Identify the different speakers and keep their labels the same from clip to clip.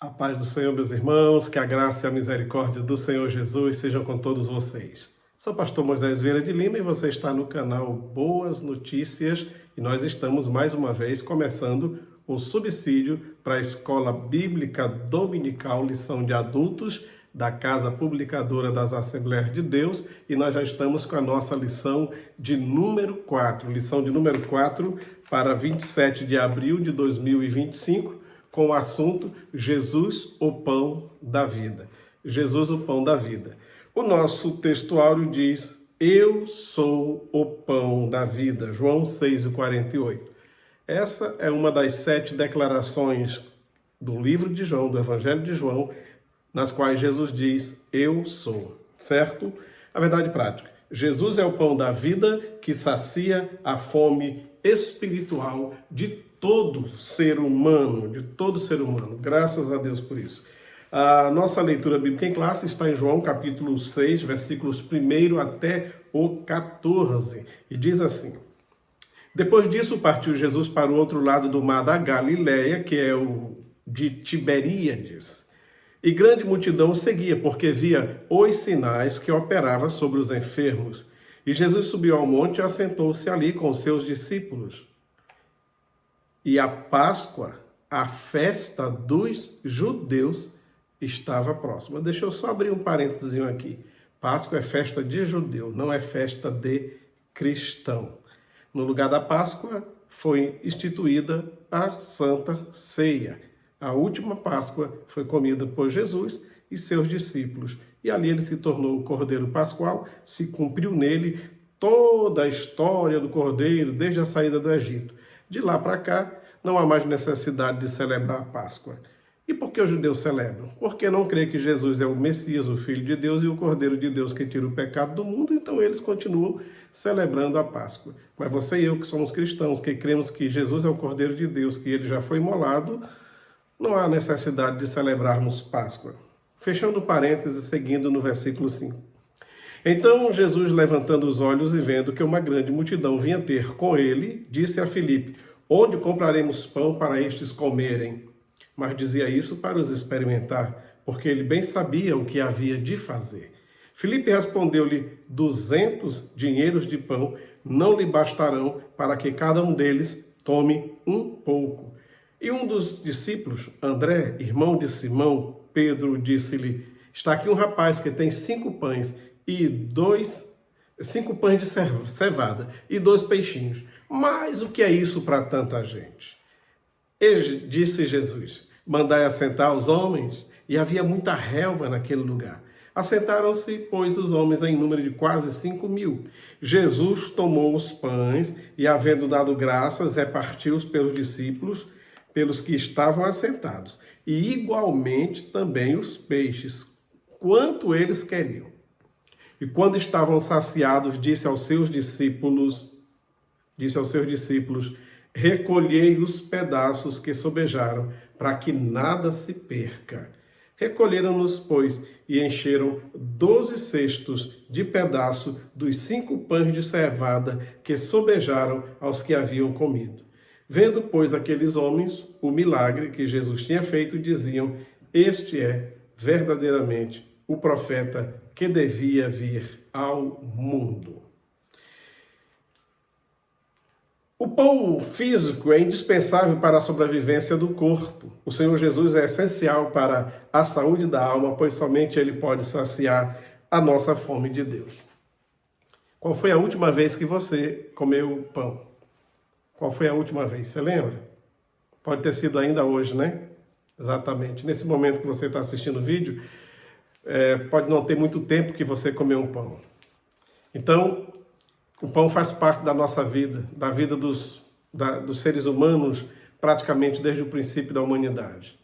Speaker 1: A paz do Senhor, meus irmãos, que a graça e a misericórdia do Senhor Jesus sejam com todos vocês. Sou o pastor Moisés Vieira de Lima e você está no canal Boas Notícias e nós estamos mais uma vez começando o subsídio para a Escola Bíblica Dominical Lição de Adultos da Casa Publicadora das Assembleias de Deus e nós já estamos com a nossa lição de número 4, lição de número 4 para 27 de abril de 2025, com o assunto Jesus, o Pão da Vida. Jesus, o Pão da Vida. O nosso textuário diz, eu sou o pão da vida, João 6,48. Essa é uma das 7 declarações do livro de João, do Evangelho de João, nas quais Jesus diz, eu sou, certo? A verdade prática, Jesus é o pão da vida que sacia a fome espiritual de todo ser humano, graças a Deus por isso. A nossa leitura bíblica em classe está em João capítulo 6, versículos 1 até o 14, e diz assim, depois disso partiu Jesus para o outro lado do mar da Galileia, que é o de Tiberíades, e grande multidão o seguia, porque via os sinais que operava sobre os enfermos. E Jesus subiu ao monte e assentou-se ali com os seus discípulos. E a Páscoa, a festa dos judeus, estava próxima. Deixa eu só abrir um parênteses aqui. Páscoa é festa de judeu, não é festa de cristão. No lugar da Páscoa foi instituída a Santa Ceia. A última Páscoa foi comida por Jesus e seus discípulos. E ali ele se tornou o Cordeiro Pascual, se cumpriu nele toda a história do Cordeiro, desde a saída do Egito. De lá para cá, não há mais necessidade de celebrar a Páscoa. E por que os judeus celebram? Porque não crê que Jesus é o Messias, o Filho de Deus e o Cordeiro de Deus que tira o pecado do mundo, então eles continuam celebrando a Páscoa. Mas você e eu que somos cristãos, que cremos que Jesus é o Cordeiro de Deus, que ele já foi imolado, não há necessidade de celebrarmos Páscoa. Fechando parênteses, seguindo no versículo 5. Então Jesus, levantando os olhos e vendo que uma grande multidão vinha ter com ele, disse a Filipe, onde compraremos pão para estes comerem? Mas dizia isso para os experimentar, porque ele bem sabia o que havia de fazer. Filipe respondeu-lhe, 200 dinheiros de pão não lhe bastarão para que cada um deles tome um pouco. E um dos discípulos, André, irmão de Simão, Pedro, disse-lhe, está aqui um rapaz que tem 5 pães de cevada e 2 peixinhos. Mas o que é isso para tanta gente? Disse Jesus, mandai assentar os homens, e havia muita relva naquele lugar. Assentaram-se, pois, os homens em número de quase 5.000. Jesus tomou os pães e, havendo dado graças, repartiu-os pelos discípulos, pelos que estavam assentados, e igualmente também os peixes, quanto eles queriam. E quando estavam saciados, disse aos seus discípulos, recolhei os pedaços que sobejaram, para que nada se perca. Recolheram-nos, pois, e encheram 12 cestos de pedaço dos 5 pães de cevada que sobejaram aos que haviam comido. Vendo, pois, aqueles homens o milagre que Jesus tinha feito, diziam, este é verdadeiramente o profeta que devia vir ao mundo. O pão físico é indispensável para a sobrevivência do corpo. O Senhor Jesus é essencial para a saúde da alma, pois somente Ele pode saciar a nossa fome de Deus. Qual foi a última vez que você comeu pão? Qual foi a última vez? Você lembra? Pode ter sido ainda hoje, né? Exatamente. Nesse momento que você está assistindo o vídeo, pode não ter muito tempo que você comeu um pão. Então, o pão faz parte da nossa vida, da vida dos seres humanos, praticamente desde o princípio da humanidade.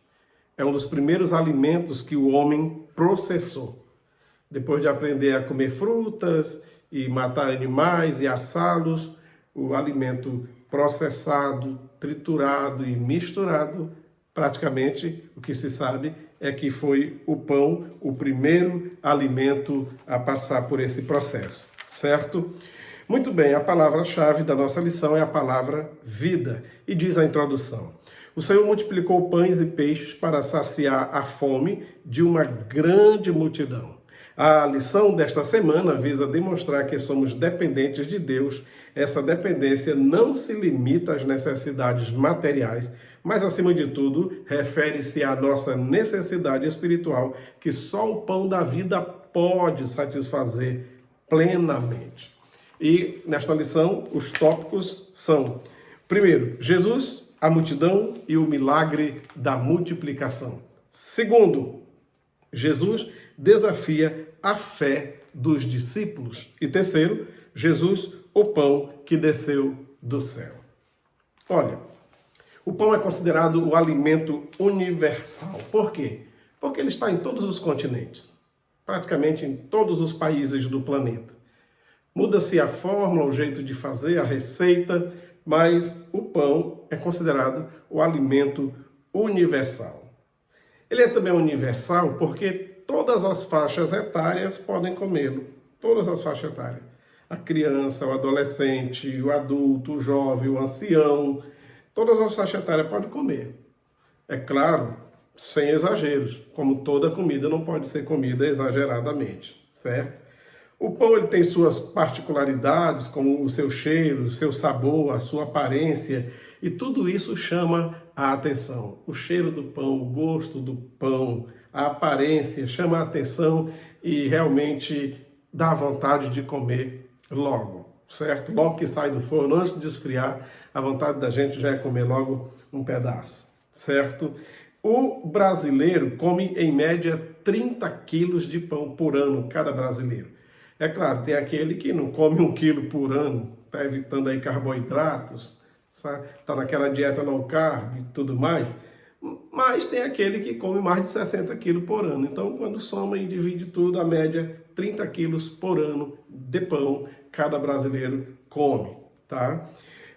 Speaker 1: É um dos primeiros alimentos que o homem processou. Depois de aprender a comer frutas e matar animais e assá-los, o alimento processado, triturado e misturado, praticamente o que se sabe é que foi o pão o primeiro alimento a passar por esse processo, certo? Muito bem, a palavra-chave da nossa lição é a palavra vida, e diz a introdução. O Senhor multiplicou pães e peixes para saciar a fome de uma grande multidão. A lição desta semana visa demonstrar que somos dependentes de Deus. Essa dependência não se limita às necessidades materiais, mas, acima de tudo, refere-se à nossa necessidade espiritual, que só o pão da vida pode satisfazer plenamente. E, nesta lição, os tópicos são, primeiro, Jesus, a multidão e o milagre da multiplicação. Segundo, Jesus desafia a fé dos discípulos. E terceiro, Jesus, o pão que desceu do céu. Olha, o pão é considerado o alimento universal. Por quê? Porque ele está em todos os continentes, praticamente em todos os países do planeta. Muda-se a fórmula, o jeito de fazer, a receita, mas o pão é considerado o alimento universal. Ele é também universal porque todas as faixas etárias podem comê-lo. Todas as faixas etárias. A criança, o adolescente, o adulto, o jovem, o ancião, todas as faixas etárias podem comer. É claro, sem exageros, como toda comida não pode ser comida exageradamente, certo? O pão ele tem suas particularidades, como o seu cheiro, o seu sabor, a sua aparência, e tudo isso chama a atenção. O cheiro do pão, o gosto do pão, a aparência chama a atenção e realmente dá vontade de comer logo, certo? Logo que sai do forno, antes de esfriar, a vontade da gente já é comer logo um pedaço, certo? O brasileiro come em média 30 quilos de pão por ano, cada brasileiro. É claro, tem aquele que não come 1 quilo por ano, está evitando aí carboidratos, está naquela dieta low carb e tudo mais, mas tem aquele que come mais de 60 quilos por ano. Então, quando soma e divide tudo, a média, 30 quilos por ano de pão, cada brasileiro come, tá?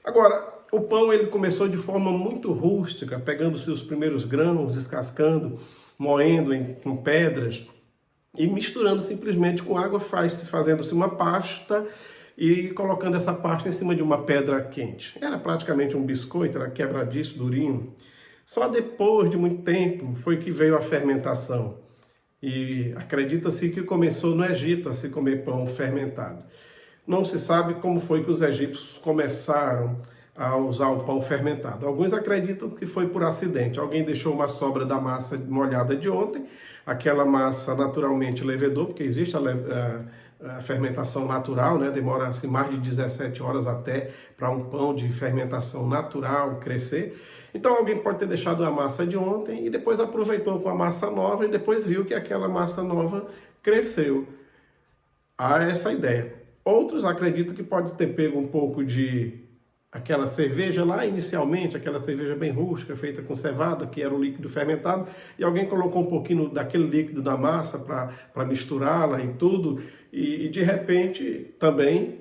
Speaker 1: Agora, o pão ele começou de forma muito rústica, pegando seus primeiros grãos, descascando, moendo com pedras, e misturando simplesmente com água, fazendo-se uma pasta e colocando essa pasta em cima de uma pedra quente. Era praticamente um biscoito, era quebradiço, durinho. Só depois de muito tempo foi que veio a fermentação. E acredita-se que começou no Egito a se comer pão fermentado. Não se sabe como foi que os egípcios começaram a usar o pão fermentado. Alguns acreditam que foi por acidente. Alguém deixou uma sobra da massa molhada de ontem, aquela massa naturalmente levedou, porque existe a fermentação natural, né? Demora-se mais de 17 horas até para um pão de fermentação natural crescer. Então alguém pode ter deixado a massa de ontem e depois aproveitou com a massa nova e depois viu que aquela massa nova cresceu. Há essa ideia. Outros acreditam que pode ter pego um pouco de aquela cerveja lá inicialmente, aquela cerveja bem rústica, feita com cevada, que era o líquido fermentado, e alguém colocou um pouquinho daquele líquido na massa para misturá-la e tudo, e de repente também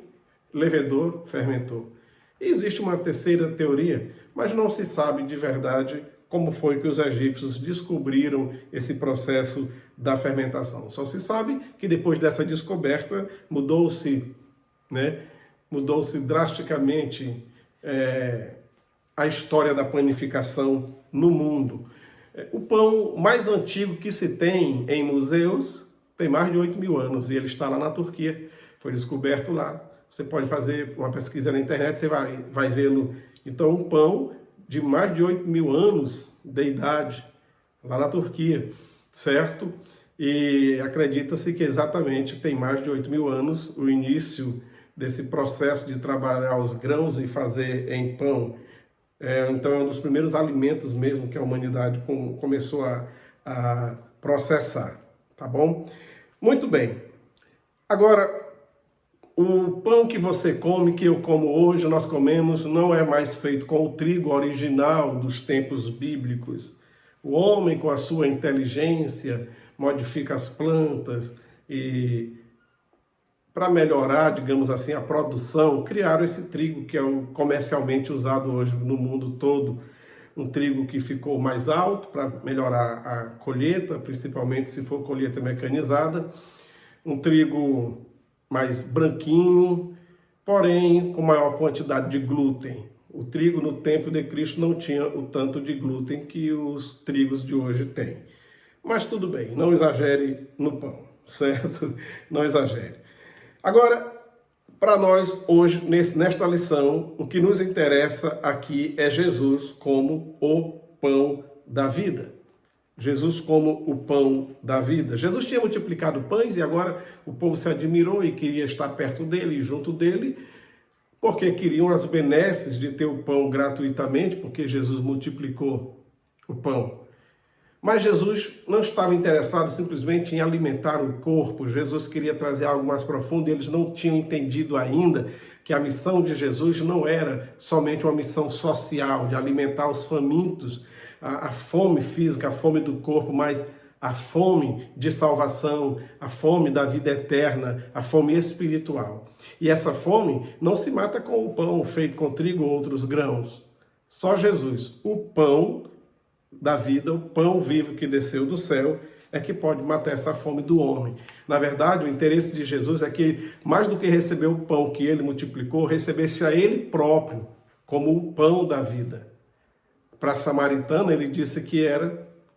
Speaker 1: levedou, fermentou. E existe uma terceira teoria, mas não se sabe de verdade como foi que os egípcios descobriram esse processo da fermentação. Só se sabe que depois dessa descoberta mudou-se, né? Mudou-se drasticamente a história da panificação no mundo. O pão mais antigo que se tem em museus tem mais de 8.000 anos e ele está lá na Turquia, foi descoberto lá. Você pode fazer uma pesquisa na internet, você vai vê-lo. Então, um pão de mais de 8.000 anos de idade, lá na Turquia, certo? E acredita-se que exatamente tem mais de 8.000 anos o início desse processo de trabalhar os grãos e fazer em pão. Então é um dos primeiros alimentos mesmo que a humanidade começou a processar, tá bom? Muito bem. Agora, o pão que você come, que eu como hoje, nós comemos, não é mais feito com o trigo original dos tempos bíblicos. O homem, com a sua inteligência, modifica as plantas e para melhorar, digamos assim, a produção, criaram esse trigo que é o comercialmente usado hoje no mundo todo. Um trigo que ficou mais alto para melhorar a colheita, principalmente se for colheita mecanizada. Um trigo mais branquinho, porém com maior quantidade de glúten. O trigo no tempo de Cristo não tinha o tanto de glúten que os trigos de hoje têm. Mas tudo bem, não exagere no pão, certo? Não exagere. Agora, para nós, hoje, nesta lição, o que nos interessa aqui é Jesus como o pão da vida. Jesus como o pão da vida. Jesus tinha multiplicado pães e agora o povo se admirou e queria estar perto dele e junto dele, porque queriam as benesses de ter o pão gratuitamente, porque Jesus multiplicou o pão. Mas Jesus não estava interessado simplesmente em alimentar o corpo. Jesus queria trazer algo mais profundo e eles não tinham entendido ainda que a missão de Jesus não era somente uma missão social, de alimentar os famintos, a fome física, a fome do corpo, mas a fome de salvação, a fome da vida eterna, a fome espiritual. E essa fome não se mata com o pão feito com trigo ou outros grãos. Só Jesus, o pão da vida, o pão vivo que desceu do céu, é que pode matar essa fome do homem. Na verdade, o interesse de Jesus é que, mais do que receber o pão que ele multiplicou, recebesse a ele próprio como o pão da vida. Para a samaritana, ele disse que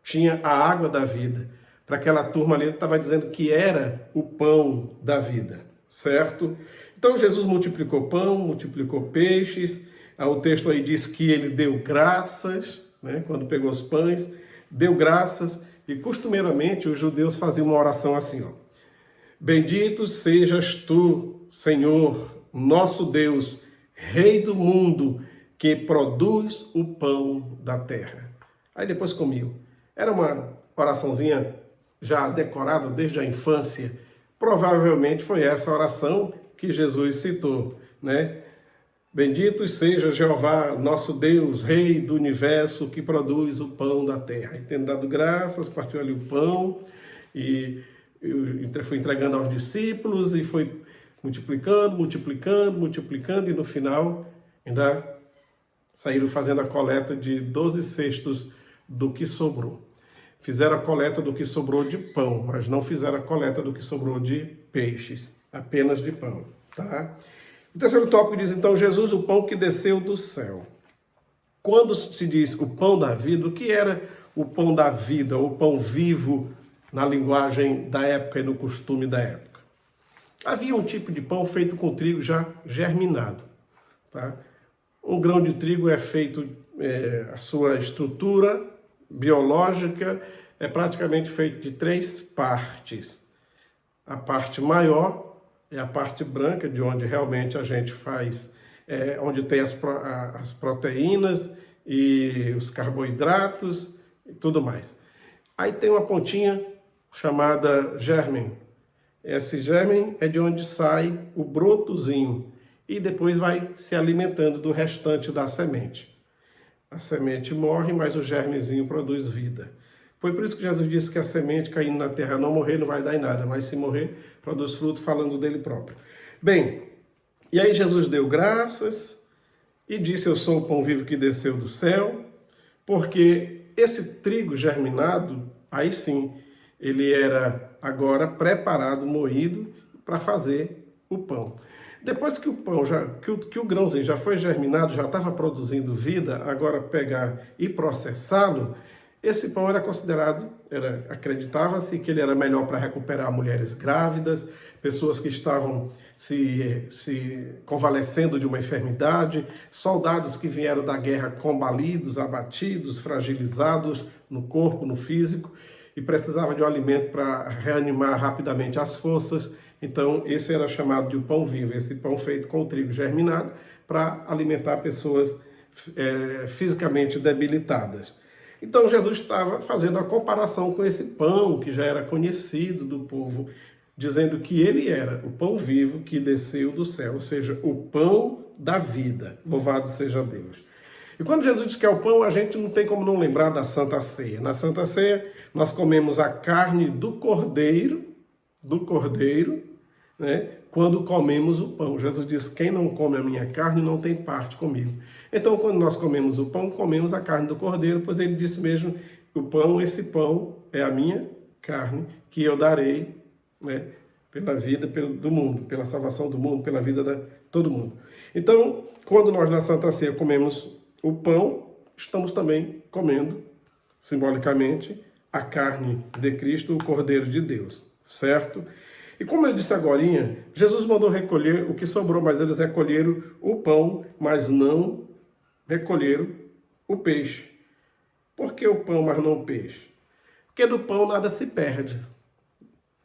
Speaker 1: tinha a água da vida. Para aquela turma ali, ele estava dizendo que era o pão da vida, certo? Então, Jesus multiplicou pão, multiplicou peixes. O texto aí diz que ele deu graças, né? Quando pegou os pães, deu graças. E costumeiramente os judeus faziam uma oração assim, ó: Bendito sejas tu, Senhor, nosso Deus, Rei do mundo, que produz o pão da terra. Aí depois comigo. Era uma oraçãozinha já decorada desde a infância. Provavelmente foi essa oração que Jesus citou, né? Bendito seja Jeová, nosso Deus, Rei do universo, que produz o pão da terra. E tendo dado graças, partiu ali o pão e foi entregando aos discípulos e foi multiplicando, multiplicando, multiplicando e no final ainda saíram fazendo a coleta de 12 cestos do que sobrou. Fizeram a coleta do que sobrou de pão, mas não fizeram a coleta do que sobrou de peixes, apenas de pão, tá? O terceiro tópico diz, então, Jesus, o pão que desceu do céu. Quando se diz o pão da vida, o que era o pão da vida, ou pão vivo, na linguagem da época e no costume da época? Havia um tipo de pão feito com trigo já germinado, tá? Um grão de trigo é feito, a sua estrutura biológica é praticamente feita de 3 partes. A parte maior é a parte branca, de onde realmente a gente faz, onde tem as proteínas e os carboidratos e tudo mais. Aí tem uma pontinha chamada germen. Esse germen é de onde sai o brotozinho e depois vai se alimentando do restante da semente. A semente morre, mas o germezinho produz vida. Foi por isso que Jesus disse que a semente caindo na terra não morrer, não vai dar em nada, mas se morrer, produz fruto, falando dele próprio. Bem, e aí Jesus deu graças e disse, eu sou o pão vivo que desceu do céu, porque esse trigo germinado, aí sim, ele era agora preparado, moído, para fazer o pão. Depois que o pão, que o grãozinho já foi germinado, já estava produzindo vida, agora pegar e processá-lo, esse pão era considerado, acreditava-se que ele era melhor para recuperar mulheres grávidas, pessoas que estavam se convalescendo de uma enfermidade, soldados que vieram da guerra combalidos, abatidos, fragilizados no corpo, no físico, e precisavam de um alimento para reanimar rapidamente as forças. Então, esse era chamado de pão vivo, esse pão feito com o trigo germinado, para alimentar pessoas fisicamente debilitadas. Então, Jesus estava fazendo a comparação com esse pão que já era conhecido do povo, dizendo que ele era o pão vivo que desceu do céu, ou seja, o pão da vida. Louvado seja Deus. E quando Jesus diz que é o pão, a gente não tem como não lembrar da Santa Ceia. Na Santa Ceia, nós comemos a carne do cordeiro, né, quando comemos o pão. Jesus diz, quem não come a minha carne não tem parte comigo. Então, quando nós comemos o pão, comemos a carne do cordeiro, pois ele disse mesmo, esse pão é a minha carne, que eu darei, né, pela vida do mundo, pela salvação do mundo, pela vida Todo mundo. Então, quando nós na Santa Ceia comemos o pão, estamos também comendo, simbolicamente, a carne de Cristo, o Cordeiro de Deus, certo? E como eu disse agorinha, Jesus mandou recolher o que sobrou, mas eles recolheram o pão, mas não recolheram o peixe. Por que o pão, mas não o peixe? Porque do pão nada se perde.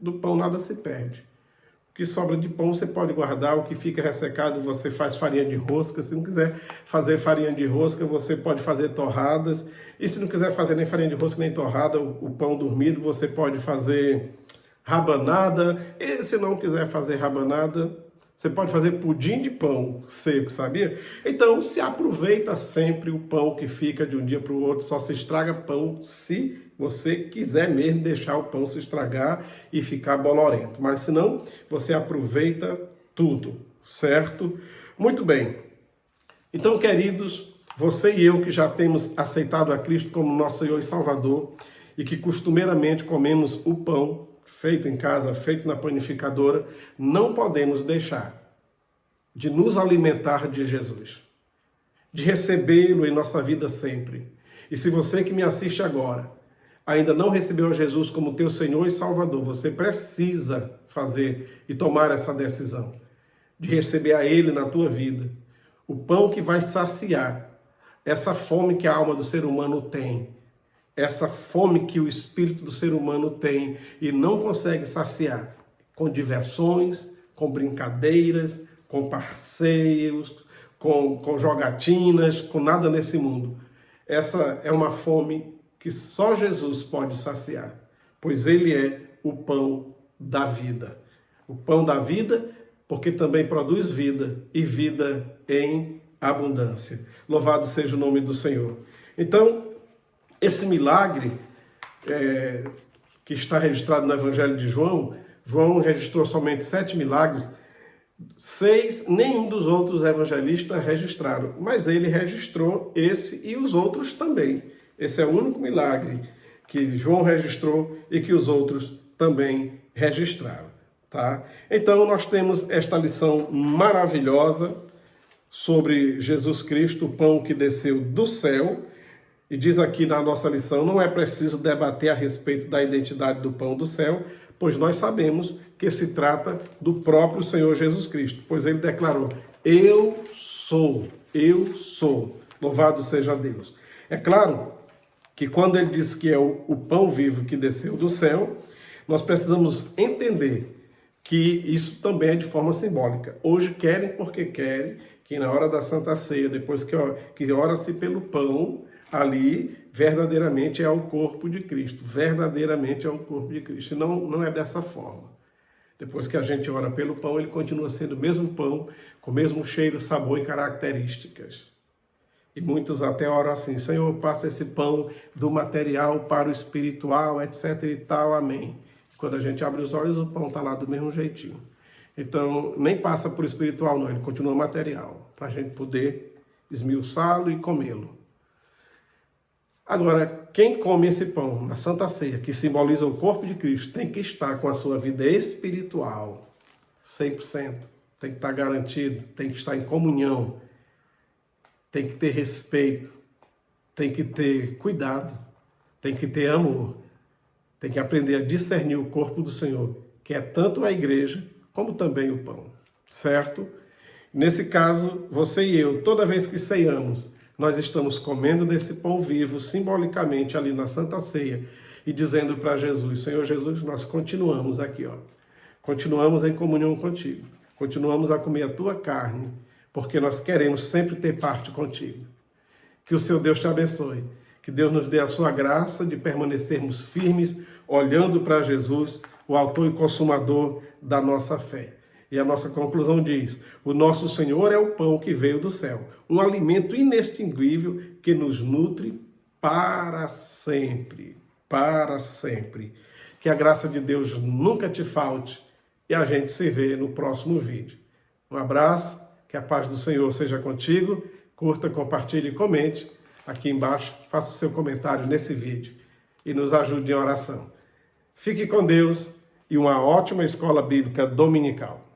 Speaker 1: Do pão nada se perde. O que sobra de pão você pode guardar, o que fica ressecado você faz farinha de rosca. Se não quiser fazer farinha de rosca, você pode fazer torradas. E se não quiser fazer nem farinha de rosca, nem torrada, o pão dormido, você pode fazer rabanada. E se não quiser fazer rabanada, você pode fazer pudim de pão seco, sabia? Então, se aproveita sempre o pão que fica de um dia para o outro. Só se estraga pão se você quiser mesmo deixar o pão se estragar e ficar bolorento. Mas se não, você aproveita tudo, certo? Muito bem. Então, queridos, você e eu que já temos aceitado a Cristo como nosso Senhor e Salvador e que costumeiramente comemos o pão feito em casa, feito na panificadora, não podemos deixar de nos alimentar de Jesus, de recebê-lo em nossa vida sempre. E se você que me assiste agora ainda não recebeu a Jesus como teu Senhor e Salvador, você precisa fazer e tomar essa decisão de receber a Ele na tua vida. O pão que vai saciar essa fome que a alma do ser humano tem, essa fome que o espírito do ser humano tem e não consegue saciar com diversões, com brincadeiras, com parceiros, com jogatinas, com nada nesse mundo. Essa é uma fome que só Jesus pode saciar, pois Ele é o pão da vida. O pão da vida, porque também produz vida, e vida em abundância. Louvado seja o nome do Senhor. Então, esse milagre que está registrado no Evangelho de João, João registrou somente 7 milagres, 6, nenhum dos outros evangelistas registraram, mas ele registrou esse e os outros também. Esse é o único milagre que João registrou e que os outros também registraram, tá? Então, nós temos esta lição maravilhosa sobre Jesus Cristo, o pão que desceu do céu. E diz aqui na nossa lição, não é preciso debater a respeito da identidade do pão do céu, pois nós sabemos que se trata do próprio Senhor Jesus Cristo, pois ele declarou, eu sou. Louvado seja Deus. É claro que quando ele diz que é o pão vivo que desceu do céu, nós precisamos entender que isso também é de forma simbólica. Hoje querem porque querem, que na hora da Santa Ceia, depois que ora-se pelo pão, ali verdadeiramente é o corpo de Cristo, verdadeiramente é o corpo de Cristo. E não é dessa forma. Depois que a gente ora pelo pão, ele continua sendo o mesmo pão, com o mesmo cheiro, sabor e características. E muitos até oram assim, Senhor, passa esse pão do material para o espiritual, etc e tal, amém. Quando a gente abre os olhos, o pão está lá do mesmo jeitinho. Então, nem passa por espiritual não, ele continua material, para a gente poder esmiuçá-lo e comê-lo. Agora, quem come esse pão na Santa Ceia, que simboliza o corpo de Cristo, tem que estar com a sua vida espiritual 100%. Tem que estar garantido, tem que estar em comunhão, tem que ter respeito, tem que ter cuidado, tem que ter amor, tem que aprender a discernir o corpo do Senhor, que é tanto a igreja como também o pão, certo? Nesse caso, você e eu, toda vez que ceiamos, nós estamos comendo desse pão vivo, simbolicamente ali na Santa Ceia, e dizendo para Jesus, Senhor Jesus, nós continuamos aqui, ó. Continuamos em comunhão contigo. Continuamos a comer a tua carne, porque nós queremos sempre ter parte contigo. Que o seu Deus te abençoe. Que Deus nos dê a sua graça de permanecermos firmes, olhando para Jesus, o autor e consumador da nossa fé. E a nossa conclusão diz, o nosso Senhor é o pão que veio do céu, um alimento inextinguível que nos nutre para sempre, para sempre. Que a graça de Deus nunca te falte e a gente se vê no próximo vídeo. Um abraço, que a paz do Senhor seja contigo, curta, compartilhe e comente aqui embaixo, faça o seu comentário nesse vídeo e nos ajude em oração. Fique com Deus e uma ótima escola bíblica dominical.